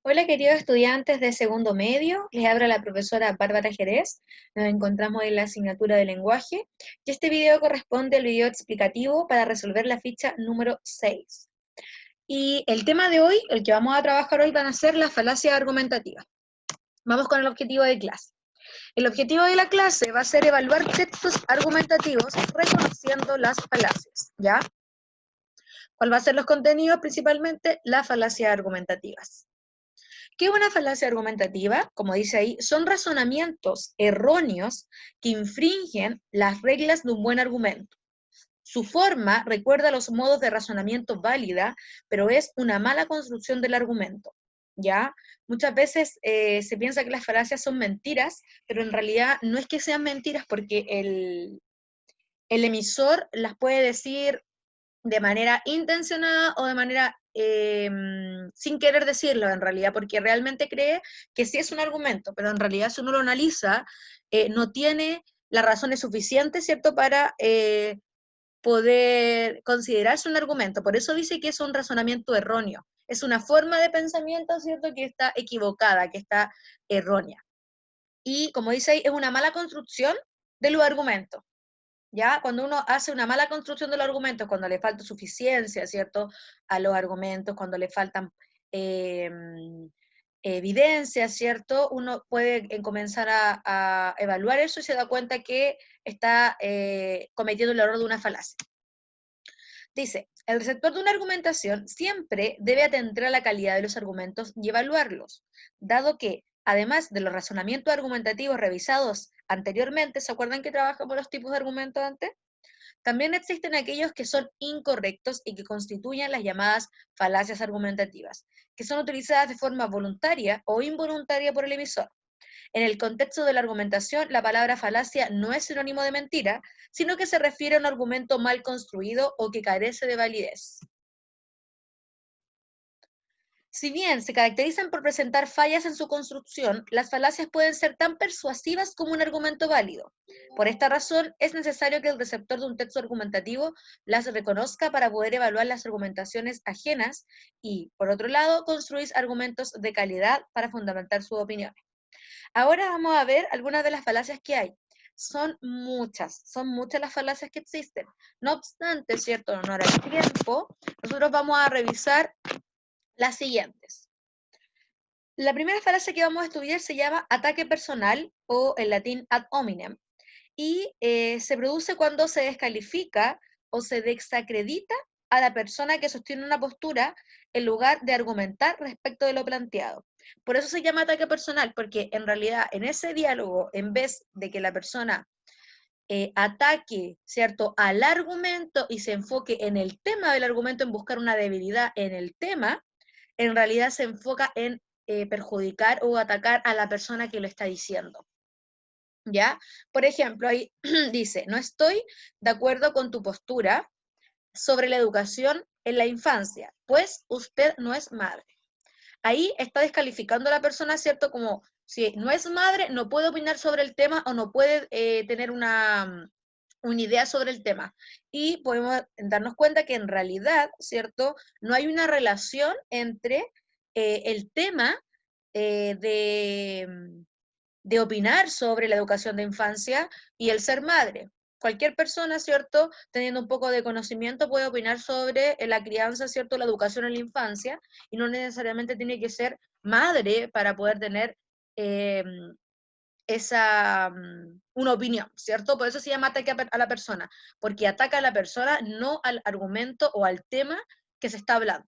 Hola queridos estudiantes de segundo medio, les habla la profesora Bárbara Jerez. Nos encontramos en la asignatura de lenguaje y este video corresponde al video explicativo para resolver la ficha número 6. Y el tema de hoy, el que vamos a trabajar hoy, van a ser las falacias argumentativas. Vamos con el objetivo de clase. El objetivo de la clase va a ser evaluar textos argumentativos reconociendo las falacias, ¿ya? ¿Cuál va a ser los contenidos? Principalmente las falacias argumentativas. ¿Qué es una falacia argumentativa? Como dice ahí, son razonamientos erróneos que infringen las reglas de un buen argumento. Su forma recuerda los modos de razonamiento válida, pero es una mala construcción del argumento. ¿Ya? Muchas veces se piensa que las falacias son mentiras, pero en realidad no es que sean mentiras porque el emisor las puede decir de manera intencionada o de manera sin querer decirlo en realidad, porque realmente cree que sí es un argumento, pero en realidad si uno lo analiza, no tiene las razones suficientes, ¿cierto?, para poder considerarse un argumento. Por eso dice que es un razonamiento erróneo. Es una forma de pensamiento, ¿cierto?, que está equivocada, que está errónea. Y como dice ahí, es una mala construcción de los argumentos. ¿Ya? Cuando uno hace una mala construcción de los argumentos, cuando le falta suficiencia, ¿cierto?, a los argumentos, cuando le faltan eh, evidencias, ¿cierto?, uno puede comenzar a evaluar eso y se da cuenta que está cometiendo el error de una falacia. Dice, el receptor de una argumentación siempre debe atender a la calidad de los argumentos y evaluarlos, dado que, además de los razonamientos argumentativos revisados anteriormente, ¿se acuerdan que trabajamos los tipos de argumentos antes? También existen aquellos que son incorrectos y que constituyen las llamadas falacias argumentativas, que son utilizadas de forma voluntaria o involuntaria por el emisor. En el contexto de la argumentación, la palabra falacia no es sinónimo de mentira, sino que se refiere a un argumento mal construido o que carece de validez. Si bien se caracterizan por presentar fallas en su construcción, las falacias pueden ser tan persuasivas como un argumento válido. Por esta razón, es necesario que el receptor de un texto argumentativo las reconozca para poder evaluar las argumentaciones ajenas y, por otro lado, construir argumentos de calidad para fundamentar sus opiniones. Ahora vamos a ver algunas de las falacias que hay. Son muchas las falacias que existen. No obstante, ¿cierto? En honor al tiempo, nosotros vamos a revisar las siguientes. La primera falacia que vamos a estudiar se llama ataque personal o en latín ad hominem y se produce cuando se descalifica o se desacredita a la persona que sostiene una postura en lugar de argumentar respecto de lo planteado. Por eso se llama ataque personal, porque en realidad en ese diálogo, en vez de que la persona ataque, ¿cierto?, al argumento y se enfoque en el tema del argumento, en buscar una debilidad en el tema, en realidad se enfoca en perjudicar o atacar a la persona que lo está diciendo. ¿Ya? Por ejemplo, ahí dice, no estoy de acuerdo con tu postura sobre la educación en la infancia, pues usted no es madre. Ahí está descalificando a la persona, ¿cierto? Como si no es madre, no puede opinar sobre el tema o no puede tener una idea sobre el tema. Y podemos darnos cuenta que en realidad, ¿cierto? No hay una relación entre el tema eh, de, de opinar sobre la educación de infancia y el ser madre. Cualquier persona, ¿cierto?, teniendo un poco de conocimiento puede opinar sobre la crianza, ¿cierto?, la educación en la infancia, y no necesariamente tiene que ser madre para poder tener eh, una opinión, ¿cierto? Por eso se llama ataque a la persona, porque ataca a la persona, no al argumento o al tema que se está hablando.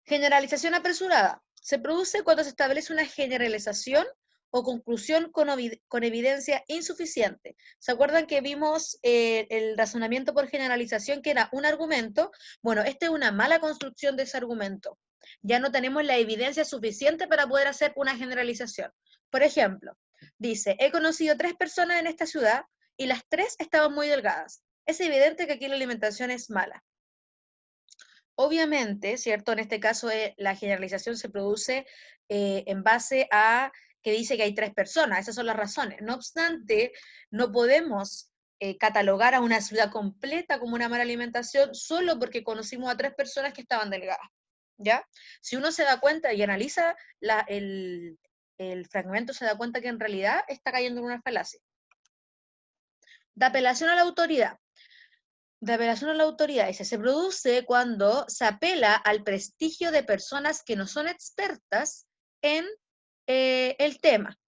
Generalización apresurada. Se produce cuando se establece una generalización o conclusión con evidencia insuficiente. ¿Se acuerdan que vimos el razonamiento por generalización, que era un argumento? Bueno, esta es una mala construcción de ese argumento. Ya no tenemos la evidencia suficiente para poder hacer una generalización. Por ejemplo, dice, he conocido 3 personas en esta ciudad y las 3 estaban muy delgadas. Es evidente que aquí la alimentación es mala. Obviamente, ¿cierto? En este caso, la generalización se produce en base a que dice que hay 3 personas, esas son las razones. No obstante, no podemos catalogar a una ciudad completa como una mala alimentación solo porque conocimos a 3 personas que estaban delgadas. ¿ya? Si uno se da cuenta y analiza el fragmento, se da cuenta que en realidad está cayendo en una falacia. De apelación a la autoridad. De apelación a la autoridad, dice, se produce cuando se apela al prestigio de personas que no son expertas en el tema,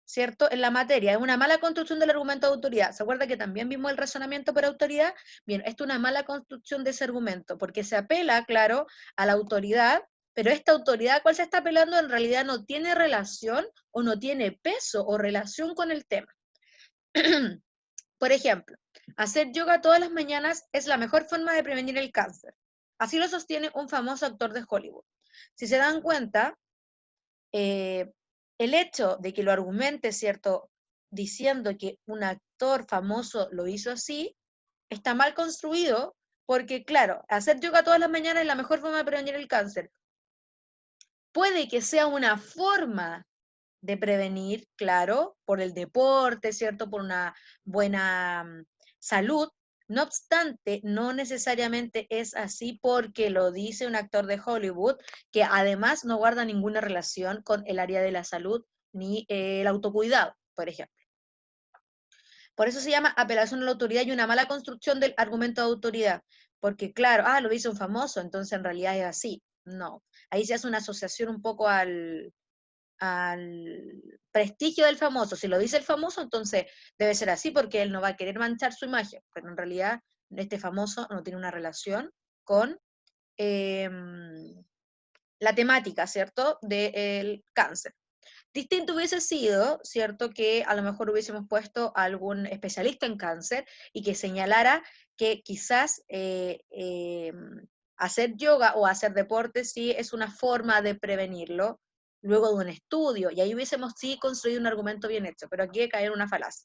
¿cierto? En la materia. Es una mala construcción del argumento de autoridad. ¿Se acuerda que también vimos el razonamiento por autoridad? Bien, esto es una mala construcción de ese argumento, porque se apela, claro, a la autoridad, pero esta autoridad a cual se está apelando en realidad no tiene relación o no tiene peso o relación con el tema. Por ejemplo, hacer yoga todas las mañanas es la mejor forma de prevenir el cáncer. Así lo sostiene un famoso actor de Hollywood. Si se dan cuenta, el hecho de que lo argumente, ¿cierto?, diciendo que un actor famoso lo hizo así, está mal construido porque, claro, hacer yoga todas las mañanas es la mejor forma de prevenir el cáncer. Puede que sea una forma de prevenir, claro, por el deporte, ¿cierto? Por una buena salud. No obstante, no necesariamente es así porque lo dice un actor de Hollywood, que además no guarda ninguna relación con el área de la salud ni el autocuidado, por ejemplo. Por eso se llama apelación a la autoridad y una mala construcción del argumento de autoridad. Porque claro, lo dice un famoso, entonces en realidad es así. No, ahí se hace una asociación un poco al prestigio del famoso. Si lo dice el famoso, entonces debe ser así porque él no va a querer manchar su imagen, pero en realidad este famoso no tiene una relación con eh, la temática, ¿cierto?, del cáncer. Distinto hubiese sido, ¿cierto?, que a lo mejor hubiésemos puesto a algún especialista en cáncer y que señalara que quizás hacer yoga o hacer deporte sí es una forma de prevenirlo luego de un estudio, y ahí hubiésemos sí construido un argumento bien hecho, pero aquí hay que caer en una falacia.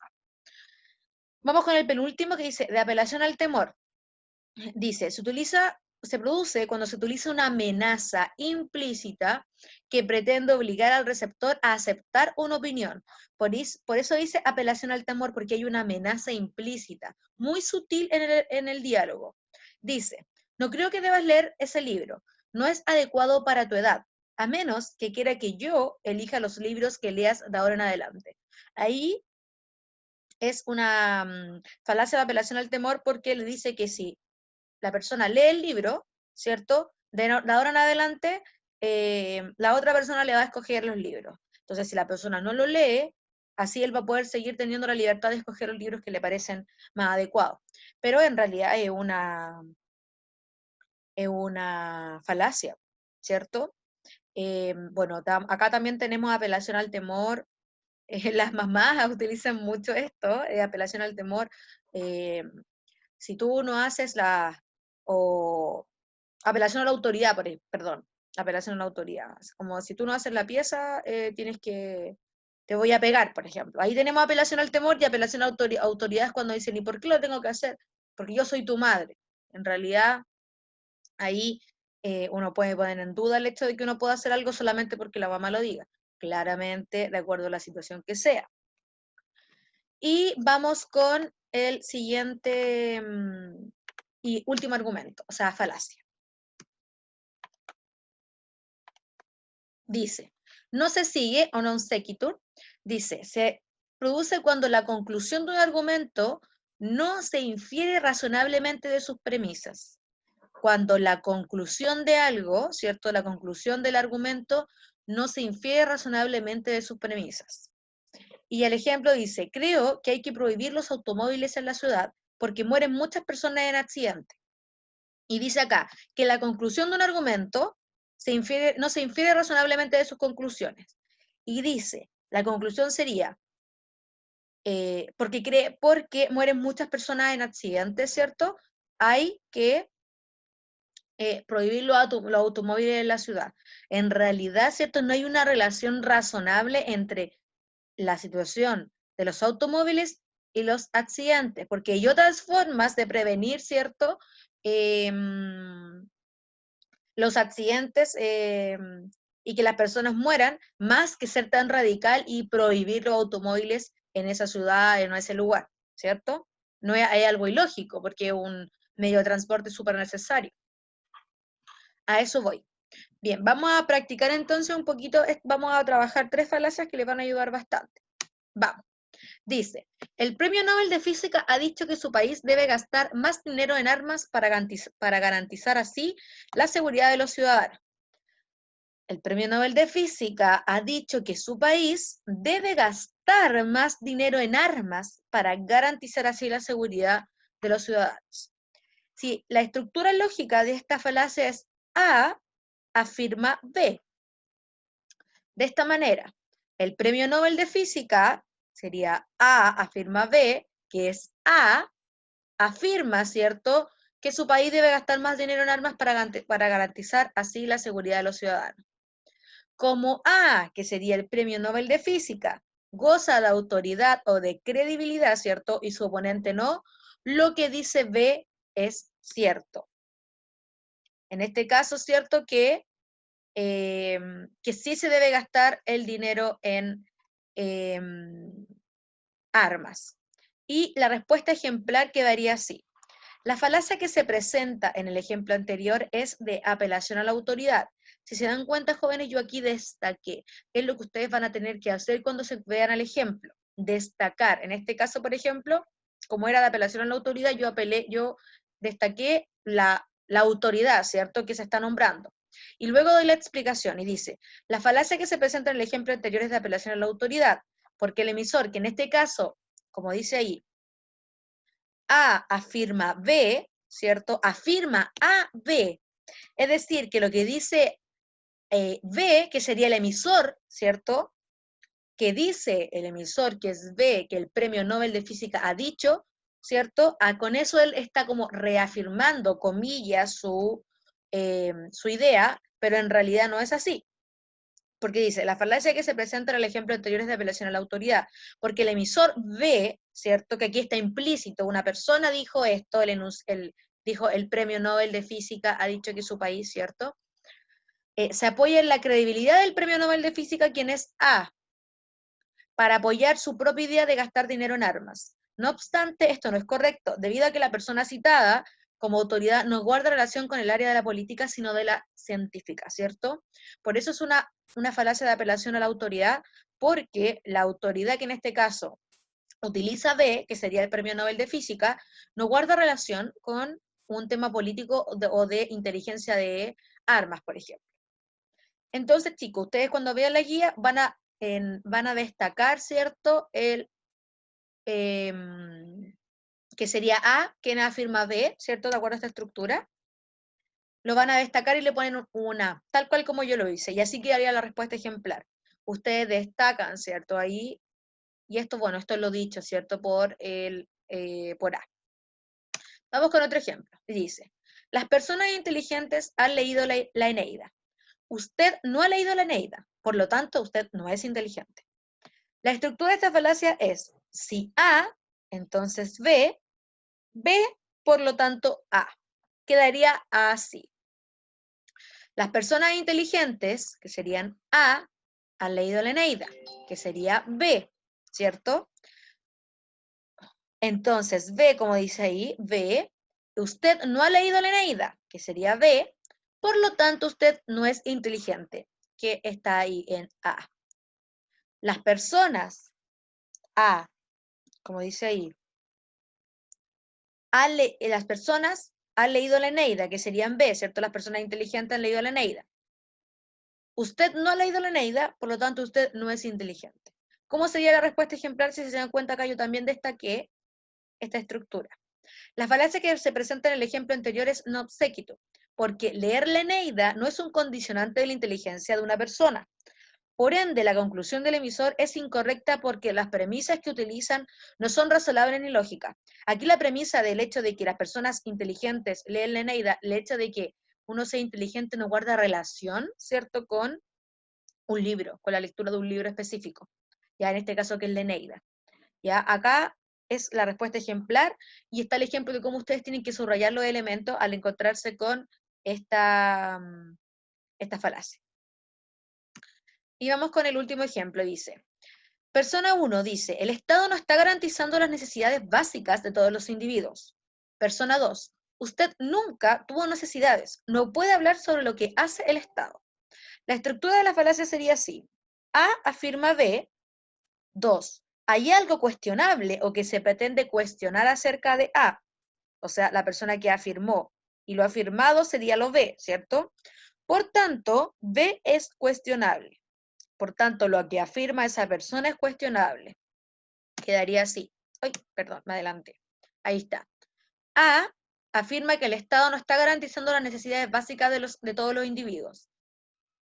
Vamos con el penúltimo que dice, de apelación al temor. Dice, se produce cuando se utiliza una amenaza implícita que pretende obligar al receptor a aceptar una opinión. Por eso dice apelación al temor, porque hay una amenaza implícita, muy sutil en el diálogo. Dice, no creo que debas leer ese libro, no es adecuado para tu edad, a menos que quiera que yo elija los libros que leas de ahora en adelante. Ahí es una falacia de apelación al temor porque le dice que si la persona lee el libro, ¿cierto? De ahora en adelante, la otra persona le va a escoger los libros. Entonces, si la persona no lo lee, así él va a poder seguir teniendo la libertad de escoger los libros que le parecen más adecuados. Pero en realidad es una falacia, ¿cierto? Bueno, acá también tenemos apelación al temor. Las mamás utilizan mucho esto, apelación al temor. eh, si tú no haces o apelación a la autoridad, perdón, apelación a la autoridad. Es como si tú no haces la pieza, te voy a pegar, por ejemplo. Ahí tenemos apelación al temor y apelación a autoridad es cuando dicen, ¿y por qué lo tengo que hacer? Porque yo soy tu madre. En realidad, ahí uno puede poner en duda el hecho de que uno pueda hacer algo solamente porque la mamá lo diga. Claramente, de acuerdo a la situación que sea. Y vamos con el siguiente y último argumento, o sea, falacia. Dice, no se sigue o non sequitur, dice, se produce cuando la conclusión de un argumento no se infiere razonablemente de sus premisas. Cuando la conclusión de algo, ¿cierto? La conclusión del argumento no se infiere razonablemente de sus premisas. Y el ejemplo dice, creo que hay que prohibir los automóviles en la ciudad porque mueren muchas personas en accidentes. Y dice acá que la conclusión de un argumento no se infiere razonablemente de sus conclusiones. Y dice, la conclusión sería, porque mueren muchas personas en accidentes, ¿cierto? Hay que prohibir los automóviles en la ciudad. En realidad, ¿cierto? No hay una relación razonable entre la situación de los automóviles y los accidentes, porque hay otras formas de prevenir, ¿cierto? Los accidentes y que las personas mueran, más que ser tan radical y prohibir los automóviles en esa ciudad, en ese lugar, ¿cierto? No hay algo ilógico, porque es un medio de transporte súper necesario. A eso voy. Bien, vamos a practicar entonces un poquito, vamos a trabajar 3 falacias que les van a ayudar bastante. Vamos. Dice, el Premio Nobel de Física ha dicho que su país debe gastar más dinero en armas para garantizar así la seguridad de los ciudadanos. El Premio Nobel de Física ha dicho que su país debe gastar más dinero en armas para garantizar así la seguridad de los ciudadanos. Si la estructura lógica de esta falacia es A afirma B. De esta manera, el Premio Nobel de Física sería A afirma B, que es A afirma, ¿cierto?, que su país debe gastar más dinero en armas para garantizar así la seguridad de los ciudadanos. Como A, que sería el Premio Nobel de Física, goza de autoridad o de credibilidad, ¿cierto?, y su oponente no, lo que dice B es cierto. En este caso, ¿cierto?, que sí se debe gastar el dinero en armas. Y la respuesta ejemplar quedaría así. La falacia que se presenta en el ejemplo anterior es de apelación a la autoridad. Si se dan cuenta, jóvenes, yo aquí destaqué. Es lo que ustedes van a tener que hacer cuando se vean al ejemplo. Destacar. En este caso, por ejemplo, como era de apelación a la autoridad, yo destaqué la autoridad, ¿cierto?, que se está nombrando. Y luego doy la explicación y dice, la falacia que se presenta en el ejemplo anterior es de apelación a la autoridad, porque el emisor, que en este caso, como dice ahí, A afirma B, ¿cierto? Afirma A, B. Es decir, que lo que dice B, que sería el emisor, ¿cierto? Que dice el emisor, que es B, que el Premio Nobel de Física ha dicho, ¿cierto? Con eso él está como reafirmando, comillas, su idea, pero en realidad no es así. Porque dice, la falacia que se presenta en el ejemplo anterior es de apelación a la autoridad, porque el emisor ve, ¿cierto?, que aquí está implícito, una persona dijo esto, dijo el Premio Nobel de Física ha dicho que su país, ¿cierto?, se apoya en la credibilidad del Premio Nobel de Física, quien es A, para apoyar su propia idea de gastar dinero en armas. No obstante, esto no es correcto, debido a que la persona citada como autoridad no guarda relación con el área de la política, sino de la científica, ¿cierto? Por eso es una falacia de apelación a la autoridad, porque la autoridad que en este caso utiliza B, que sería el Premio Nobel de Física, no guarda relación con un tema político o de inteligencia de armas, por ejemplo. Entonces, chicos, ustedes cuando vean la guía van a destacar, ¿cierto?, que sería A, quien afirma B, ¿cierto?, de acuerdo a esta estructura. Lo van a destacar y le ponen una, tal cual como yo lo hice, y así quedaría la respuesta ejemplar. Ustedes destacan, ¿cierto?, ahí, y esto, bueno, esto es lo dicho, ¿cierto?, por A. Vamos con otro ejemplo. Dice, las personas inteligentes han leído la Eneida. Usted no ha leído la Eneida, por lo tanto, usted no es inteligente. La estructura de esta falacia es, si A, entonces B, B, por lo tanto, A. Quedaría así. Las personas inteligentes, que serían A, han leído la Eneida, que sería B, ¿cierto? Entonces, B, como dice ahí, B, usted no ha leído la Eneida, que sería B, por lo tanto, usted no es inteligente, que está ahí en A. Las personas A, como dice ahí, las personas han leído la Eneida, que serían B, ¿cierto? Las personas inteligentes han leído la Eneida. Usted no ha leído la Eneida, por lo tanto usted no es inteligente. ¿Cómo sería la respuesta ejemplar? Si se dan cuenta acá, yo también destaqué esta estructura. La falacia que se presenta en el ejemplo anterior es no obsequito, porque leer la Eneida no es un condicionante de la inteligencia de una persona. Por ende, la conclusión del emisor es incorrecta porque las premisas que utilizan no son razonables ni lógicas. Aquí la premisa del hecho de que las personas inteligentes leen la Eneida, el hecho de que uno sea inteligente no guarda relación, ¿cierto?, con un libro, con la lectura de un libro específico. Ya en este caso que es la Eneida. Ya acá es la respuesta ejemplar y está el ejemplo de cómo ustedes tienen que subrayar los elementos al encontrarse con esta falacia. Y vamos con el último ejemplo, dice. Persona 1 dice, el Estado no está garantizando las necesidades básicas de todos los individuos. Persona 2, usted nunca tuvo necesidades, no puede hablar sobre lo que hace el Estado. La estructura de la falacia sería así. A afirma B. 2. Hay algo cuestionable o que se pretende cuestionar acerca de A. O sea, la persona que afirmó y lo afirmado sería lo B, ¿cierto? Por tanto, B es cuestionable. Por tanto, lo que afirma esa persona es cuestionable. Quedaría así. Ay, perdón, me adelanté. Ahí está. A afirma que el Estado no está garantizando las necesidades básicas de todos los individuos.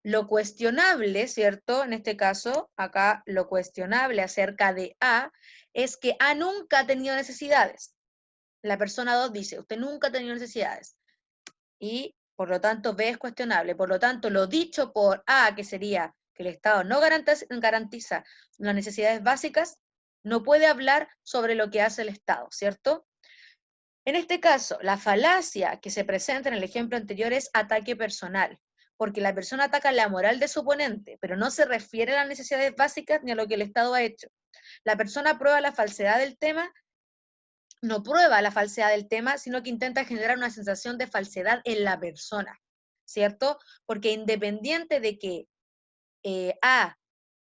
Lo cuestionable, ¿cierto? En este caso, acá lo cuestionable acerca de A es que A nunca ha tenido necesidades. La persona 2 dice, usted nunca ha tenido necesidades. Y por lo tanto B es cuestionable. Por lo tanto, lo dicho por A, que sería que el Estado no garantiza las necesidades básicas, no puede hablar sobre lo que hace el Estado, ¿cierto? En este caso, la falacia que se presenta en el ejemplo anterior es ataque personal, porque la persona ataca la moral de su oponente, pero no se refiere a las necesidades básicas ni a lo que el Estado ha hecho. La persona prueba la falsedad del tema, no prueba la falsedad del tema, sino que intenta generar una sensación de falsedad en la persona, ¿cierto? Porque independiente de que A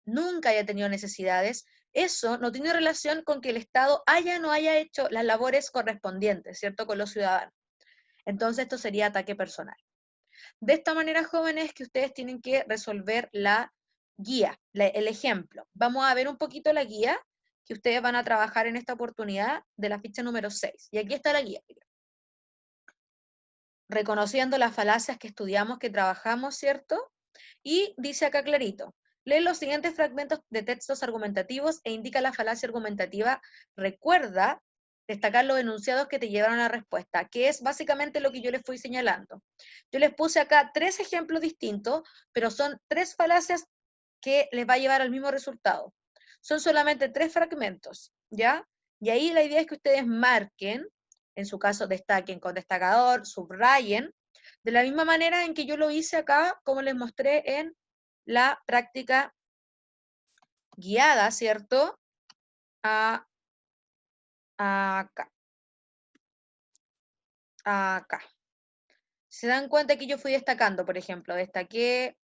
nunca haya tenido necesidades, eso no tiene relación con que el Estado haya o no haya hecho las labores correspondientes, ¿cierto? Con los ciudadanos. Entonces esto sería ataque personal. De esta manera, jóvenes, que ustedes tienen que resolver la guía, el ejemplo. Vamos a ver un poquito la guía que ustedes van a trabajar en esta oportunidad de la ficha número 6. Y aquí está la guía. Reconociendo las falacias que estudiamos, que trabajamos, ¿cierto? Y dice acá clarito, lee los siguientes fragmentos de textos argumentativos e indica la falacia argumentativa. Recuerda destacar los enunciados que te llevaron a la respuesta, que es básicamente lo que yo les fui señalando. Yo les puse acá 3 ejemplos distintos, pero son 3 falacias que les va a llevar al mismo resultado. Son solamente 3 fragmentos, ¿ya? Y ahí la idea es que ustedes marquen, en su caso destaquen con destacador, subrayen, de la misma manera en que yo lo hice acá, como les mostré en la práctica guiada, ¿cierto? Acá. Acá. Se dan cuenta que yo fui destacando, por ejemplo, destaqué,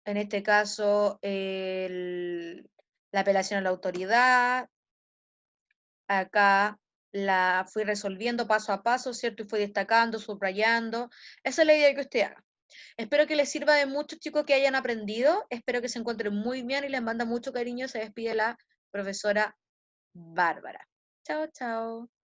en este caso, la apelación a la autoridad, acá la fui resolviendo paso a paso, ¿cierto? Y fui destacando, subrayando. Esa es la idea que usted haga. Espero que les sirva de mucho, chicos, que hayan aprendido. Espero que se encuentren muy bien y les manda mucho cariño. Se despide la profesora Bárbara. Chao, chao.